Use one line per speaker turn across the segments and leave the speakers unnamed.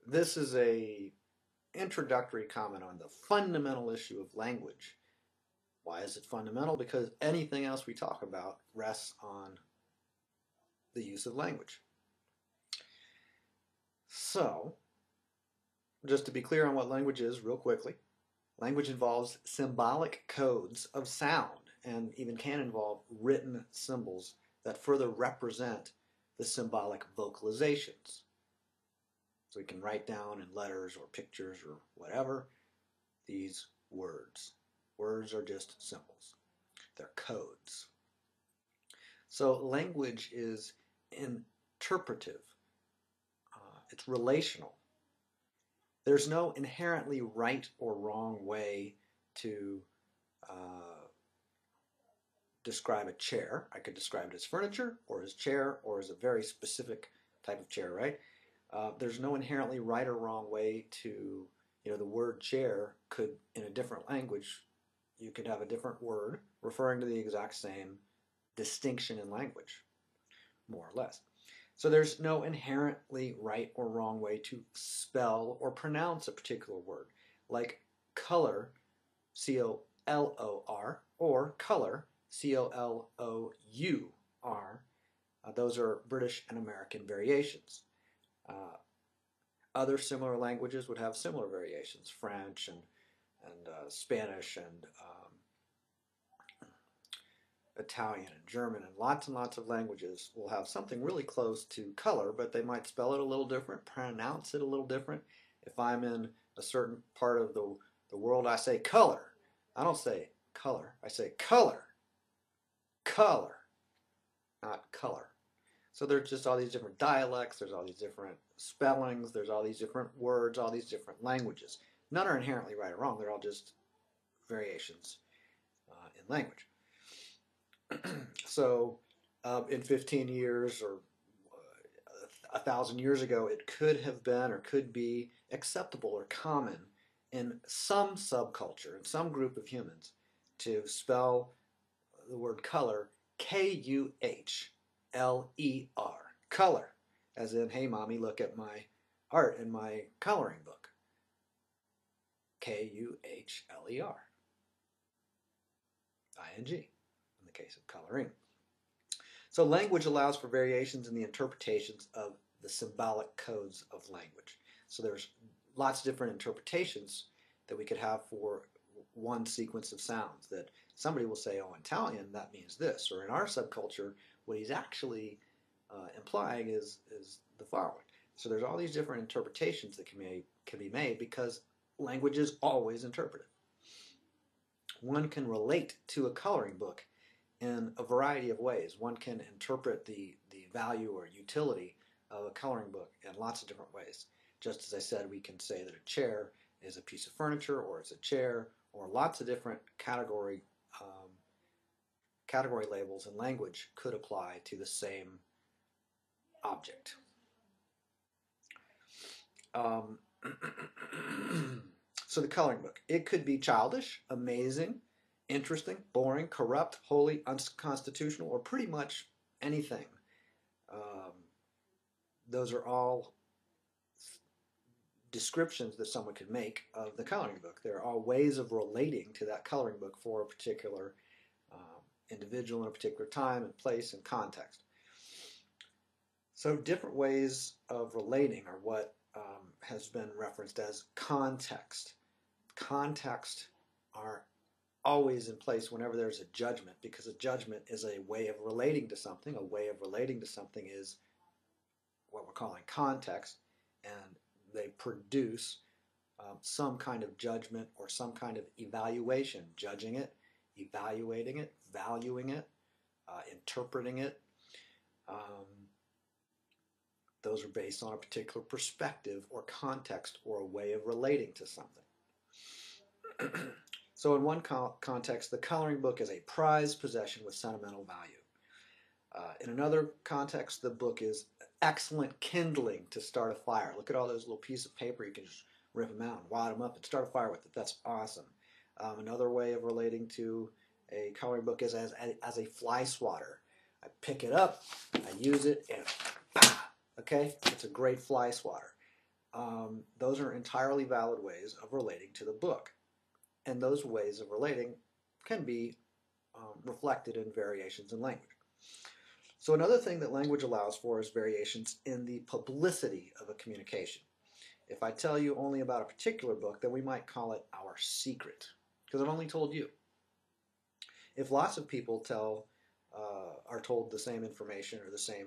This is a introductory comment on the fundamental issue of language. Why is it fundamental? Because anything else we talk about rests on the use of language. So, just to be clear on what language is real quickly, language involves symbolic codes of sound and even can involve written symbols that further represent the symbolic vocalizations. So we can write down in letters or pictures or whatever these words. Words are just symbols. They're codes. So language is interpretative. It's relational. There's no inherently right or wrong way to describe a chair. I could describe it as furniture or as chair or as a very specific type of chair, right? There's no inherently right or wrong way to, the word chair could, in a different language, you could have a different word referring to the exact same distinction in language, more or less. So there's no inherently right or wrong way to spell or pronounce a particular word, like color, C-O-L-O-R, or color, C-O-L-O-U-R. Those are British and American variations. Other similar languages would have similar variations, French and Spanish and Italian and German, and lots of languages will have something really close to color, but they might spell it a little different, pronounce it a little different. If I'm in a certain part of the world, I say color. I don't say color. I say color. Color, not color. So there's just all these different dialects, there's all these different spellings, there's all these different words, all these different languages. None are inherently right or wrong, they're all just variations in language. So in 15 years or 1,000 years ago, it could have been or could be acceptable or common in some subculture, in some group of humans, to spell the word color K-U-H-L-E-R, color, as in, hey mommy, look at my art in my coloring book. K-U-H-L-E-R, I-N-G, in the case of coloring. So language allows for variations in the interpretations of the symbolic codes of language. So there's lots of different interpretations that we could have for one sequence of sounds, that somebody will say, oh, in Italian, that means this. Or in our subculture, what he's actually implying is the following. So there's all these different interpretations that can be made because language is always interpretive. One can relate to a coloring book in a variety of ways. One can interpret the value or utility of a coloring book in lots of different ways. Just as I said, we can say that a chair is a piece of furniture, or it's a chair, or lots of different category labels in language could apply to the same object. So the coloring book, it could be childish, amazing, interesting, boring, corrupt, wholly unconstitutional, or pretty much anything. Those are all descriptions that someone could make of the coloring book. There are all ways of relating to that coloring book for a particular individual in a particular time and place and context. So different ways of relating are what has been referenced as context. Context are always in place whenever there's a judgment, because a judgment is a way of relating to something. A way of relating to something is what we're calling context, and they produce some kind of judgment or some kind of evaluation, judging it, evaluating it, valuing it, interpreting it. Those are based on a particular perspective or context or a way of relating to something. So in one context, the coloring book is a prized possession with sentimental value. In another context, the book is excellent kindling to start a fire. Look at all those little pieces of paper. You can just rip them out and wad them up and start a fire with it. That's awesome. Another way of relating to a coloring book is as a fly swatter. I pick it up, I use it, and okay, it's a great fly swatter. those are entirely valid ways of relating to the book. And those ways of relating can be reflected in variations in language. So another thing that language allows for is variations in the publicity of a communication. If I tell you only about a particular book, then we might call it our secret, because I've only told you. If lots of people are told the same information or the same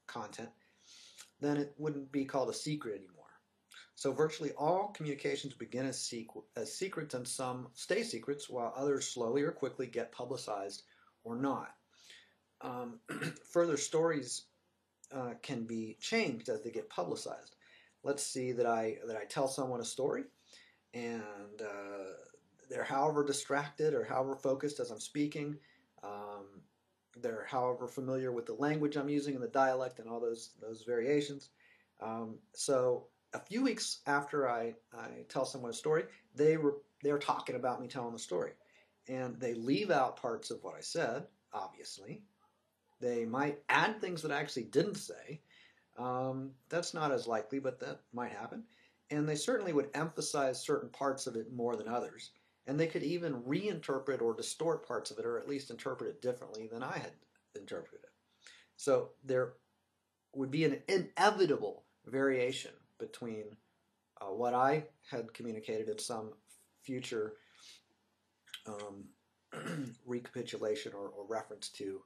content, then it wouldn't be called a secret anymore. So virtually all communications begin as secrets, and some stay secrets, while others slowly or quickly get publicized or not. Further stories can be changed as they get publicized. Let's see that I tell someone a story, and they're however distracted or however focused as I'm speaking. They're however familiar with the language I'm using and the dialect and all those variations. So a few weeks after I tell someone a story, they're talking about me telling the story, and they leave out parts of what I said. Obviously, they might add things that I actually didn't say. That's not as likely, but that might happen. And they certainly would emphasize certain parts of it more than others. And they could even reinterpret or distort parts of it, or at least interpret it differently than I had interpreted it. So there would be an inevitable variation between what I had communicated in some future recapitulation or reference to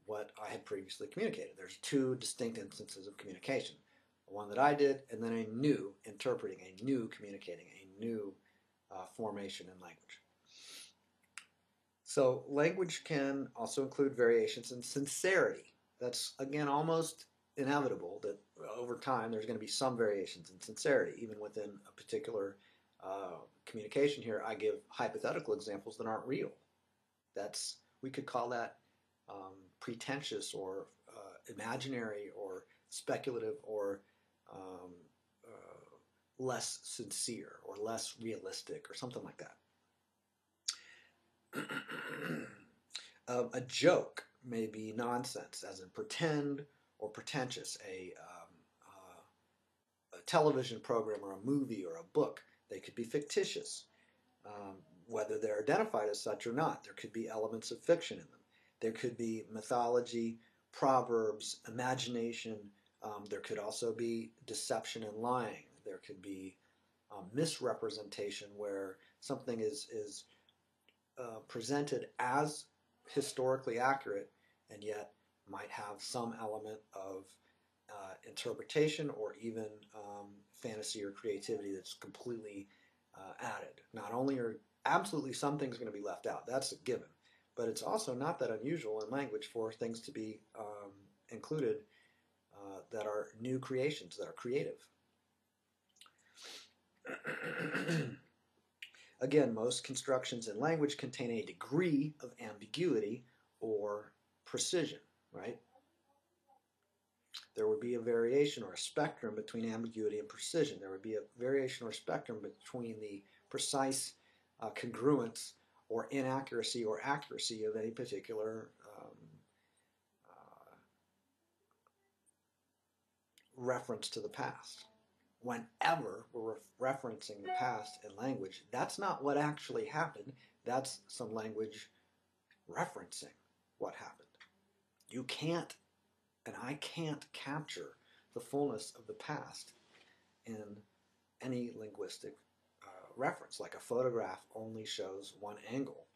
what I had previously communicated. There's two distinct instances of communication. One that I did, and then a new interpreting, a new communicating, a new formation in language. So language can also include variations in sincerity. That's, again, almost inevitable that over time there's going to be some variations in sincerity. Even within a particular communication here, I give hypothetical examples that aren't real. We could call that pretentious or imaginary or speculative or less sincere or less realistic or something like that. A joke may be nonsense, as in pretend or pretentious. A television program or a movie or a book, they could be fictitious, whether they're identified as such or not. There could be elements of fiction in them. There could be mythology, proverbs, imagination. There could also be deception and lying. There could be misrepresentation, where something is presented as historically accurate and yet might have some element of interpretation or even fantasy or creativity that's completely added. Not only are absolutely some things going to be left out, that's a given, but it's also not that unusual in language for things to be included that are new creations, that are creative. Again, most constructions in language contain a degree of ambiguity or precision, right? There would be a variation or a spectrum between ambiguity and precision. There would be a variation or spectrum between the precise congruence or inaccuracy or accuracy of any particular reference to the past. Whenever we're referencing the past in language, that's not what actually happened. That's some language referencing what happened. You can't, and I can't, capture the fullness of the past in any linguistic reference. Like a photograph only shows one angle.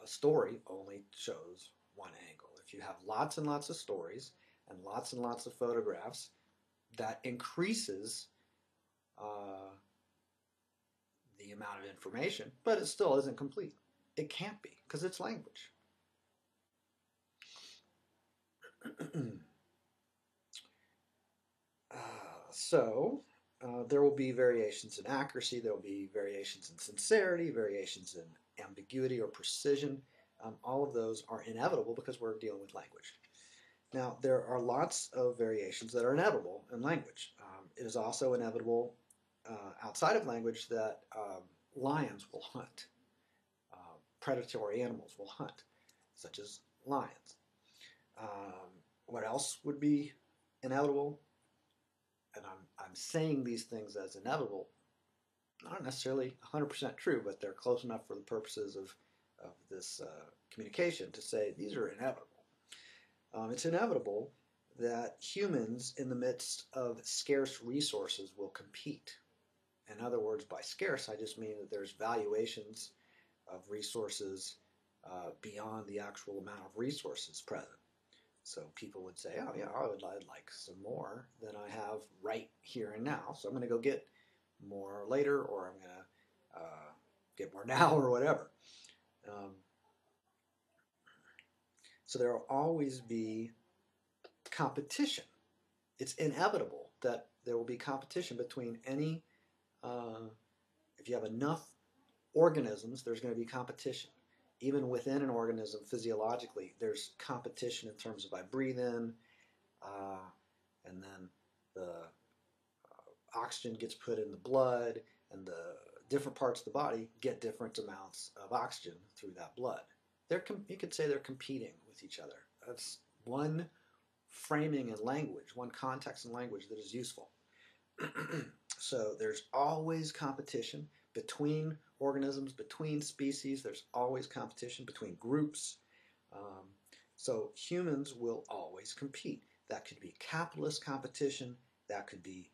A story only shows one angle. If you have lots and lots of stories and lots of photographs, that increases the amount of information, but it still isn't complete. It can't be, because it's language. There will be variations in accuracy, there will be variations in sincerity, variations in ambiguity or precision. All of those are inevitable because we're dealing with language. Now, there are lots of variations that are inevitable in language. It is also inevitable outside of language that lions will hunt. Predatory animals will hunt, such as lions. What else would be inevitable? and I'm saying these things as inevitable, not necessarily 100% true, but they're close enough for the purposes of this communication to say these are inevitable. It's inevitable that humans in the midst of scarce resources will compete. In other words, by scarce, I just mean that there's valuations of resources beyond the actual amount of resources present. So people would say, oh yeah, I'd like some more than I have right here and now. So I'm going to go get more later, or I'm going to get more now, or whatever. So there will always be competition. It's inevitable that there will be competition between any, if you have enough organisms, there's going to be competition. Even within an organism, physiologically, there's competition in terms of I breathe in, and then the oxygen gets put in the blood, and the different parts of the body get different amounts of oxygen through that blood. You could say they're competing with each other. That's one framing in language, one context in language that is useful. So there's always competition between organisms, between species. There's always competition between groups. So humans will always compete. That could be capitalist competition. That could be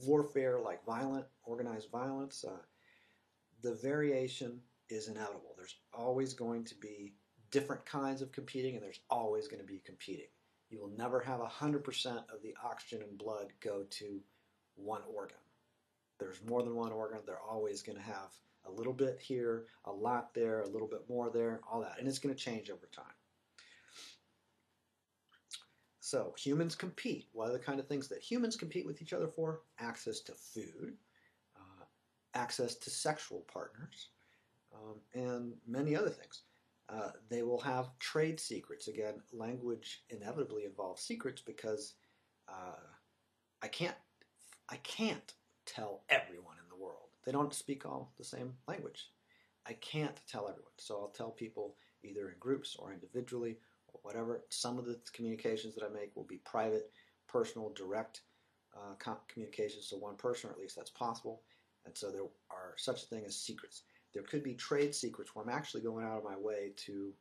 warfare, like organized violence. The variation is inevitable. There's always going to be different kinds of competing, and there's always going to be competing. You will never have 100% of the oxygen in blood go to one organ. There's more than one organ. They're always going to have a little bit here, a lot there, a little bit more there, all that. And it's going to change over time. So humans compete. What are the kind of things that humans compete with each other for? Access to food, access to sexual partners, and many other things. They will have trade secrets. Again, language inevitably involves secrets because I can't tell everyone in the world. They don't speak all the same language. I can't tell everyone. So I'll tell people either in groups or individually or whatever. Some of the communications that I make will be private, personal, direct communications to one person, or at least that's possible. And so there are such a thing as secrets. There could be trade secrets where I'm actually going out of my way to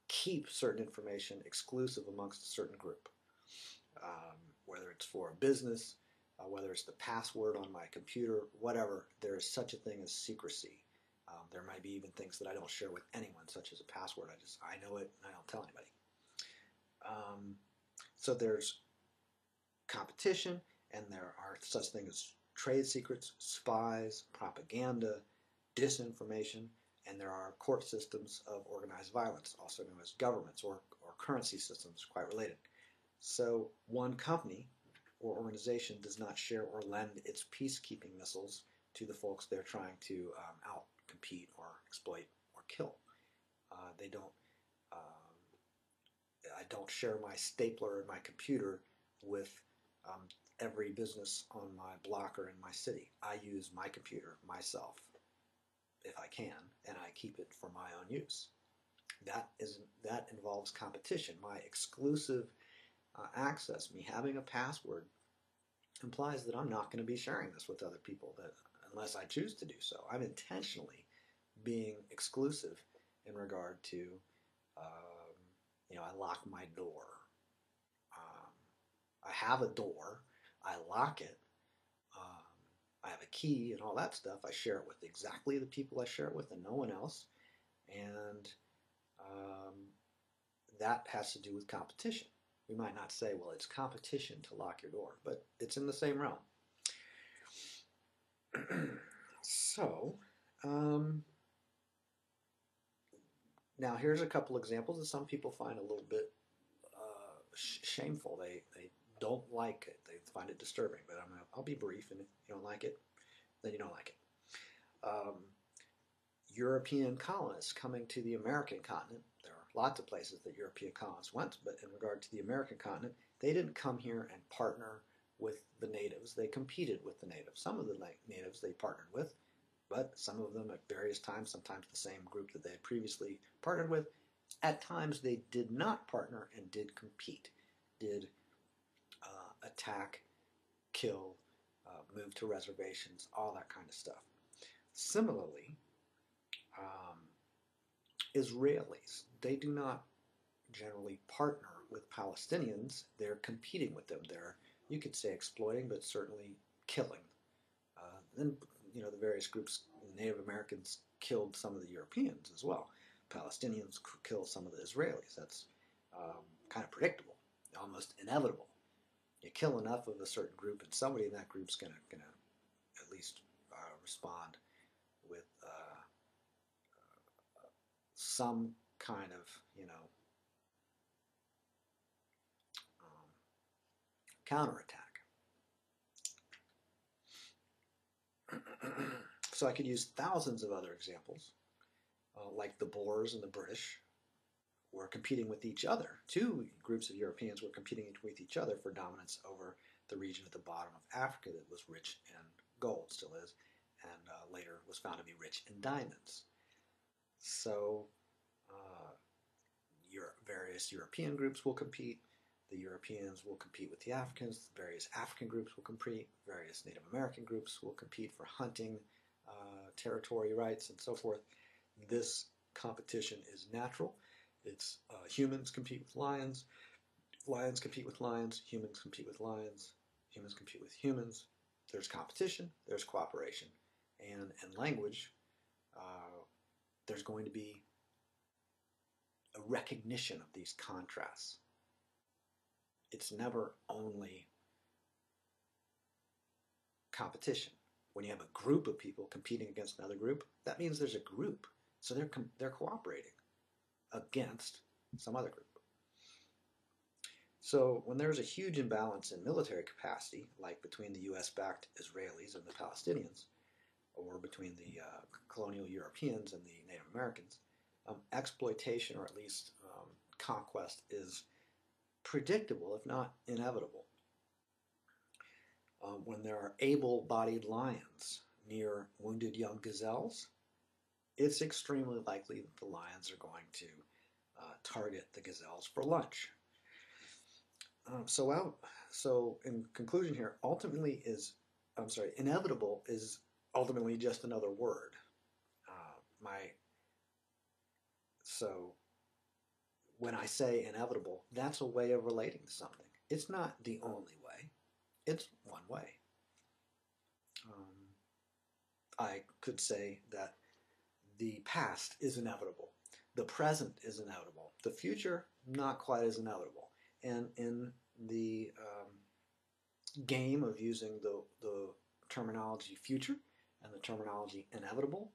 keep certain information exclusive amongst a certain group, whether it's for a business, whether it's the password on my computer, whatever. There is such a thing as secrecy. There might be even things that I don't share with anyone, such as a password. I know it and I don't tell anybody. So there's competition, and there are such things as trade secrets, spies, propaganda, disinformation, and there are court systems of organized violence, also known as governments or currency systems, quite related. So one company or organization does not share or lend its peacekeeping missiles to the folks they're trying to out-compete or exploit or kill. They don't. I don't share my stapler and my computer with every business on my block or in my city. I use my computer myself, if I can, and I keep it for my own use. That involves competition. My exclusive access, me having a password, implies that I'm not going to be sharing this with other people unless I choose to do so. I'm intentionally being exclusive in regard to, I lock my door. I have a door. I lock it. I have a key and all that stuff. I share it with exactly the people I share it with and no one else. And that has to do with competition. We might not say, well, it's competition to lock your door, but it's in the same realm. So, now here's a couple examples that some people find a little bit shameful. They don't like it. They find it disturbing, but I'll be brief, and if you don't like it, then you don't like it. European colonists coming to the American continent. There are lots of places that European colonists went, but in regard to the American continent, they didn't come here and partner with the natives. They competed with the natives. Some of the natives they partnered with, but some of them at various times, sometimes the same group that they had previously partnered with. At times they did not partner and did compete, did attack, kill, move to reservations, all that kind of stuff. Similarly, Israelis, they do not generally partner with Palestinians. They're competing with them. They're, you could say, exploiting, but certainly killing. Then, you know, the various groups, Native Americans killed some of the Europeans as well. Palestinians killed some of the Israelis. That's kind of predictable, almost inevitable. You kill enough of a certain group, and somebody in that group's gonna at least respond with some kind of, you know, counterattack. So I could use thousands of other examples, like the Boers and the British were competing with each other. Two groups of Europeans were competing with each other for dominance over the region at the bottom of Africa that was rich in gold, still is, and later was found to be rich in diamonds. So various European groups will compete. The Europeans will compete with the Africans. Various African groups will compete. Various Native American groups will compete for hunting, territory rights, and so forth. This competition is natural. It's humans compete with lions. Lions compete with lions. Humans compete with lions. Humans compete with humans. There's competition. There's cooperation. And in language, there's going to be a recognition of these contrasts. It's never only competition. When you have a group of people competing against another group, that means there's a group. So they're cooperating against some other group. So when there's a huge imbalance in military capacity, like between the US-backed Israelis and the Palestinians, or between the colonial Europeans and the Native Americans, exploitation, or at least conquest, is predictable, if not inevitable. When there are able-bodied lions near wounded young gazelles, it's extremely likely that the lions are going to target the gazelles for lunch. So in conclusion here, inevitable is ultimately just another word. So when I say inevitable, that's a way of relating to something. It's not the only way. It's one way. I could say that the past is inevitable. The present is inevitable. The future, not quite as inevitable. And in the game of using the terminology future and the terminology inevitable,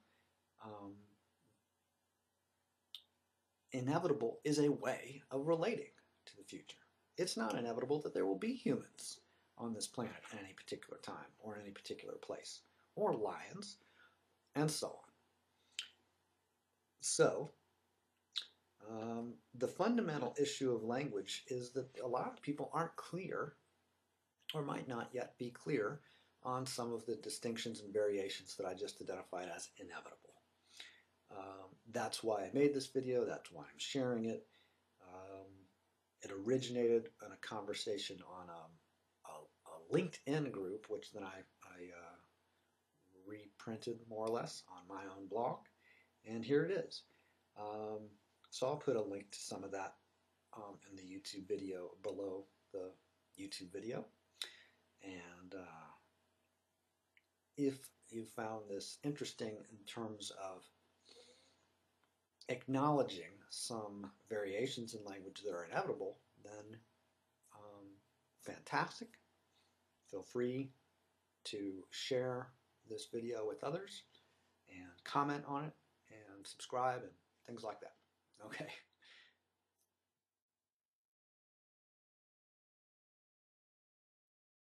inevitable is a way of relating to the future. It's not inevitable that there will be humans on this planet at any particular time or in any particular place, or lions, and so on. So, the fundamental issue of language is that a lot of people aren't clear, or might not yet be clear, on some of the distinctions and variations that I just identified as inevitable. That's why I made this video. That's why I'm sharing it. It originated in a conversation on a LinkedIn group, which then I reprinted more or less on my own blog. And here it is. So I'll put a link to some of that in the YouTube video below the YouTube video. And if you found this interesting in terms of acknowledging some variations in language that are inevitable, then fantastic. Feel free to share this video with others and comment on it and subscribe and things like that. Okay.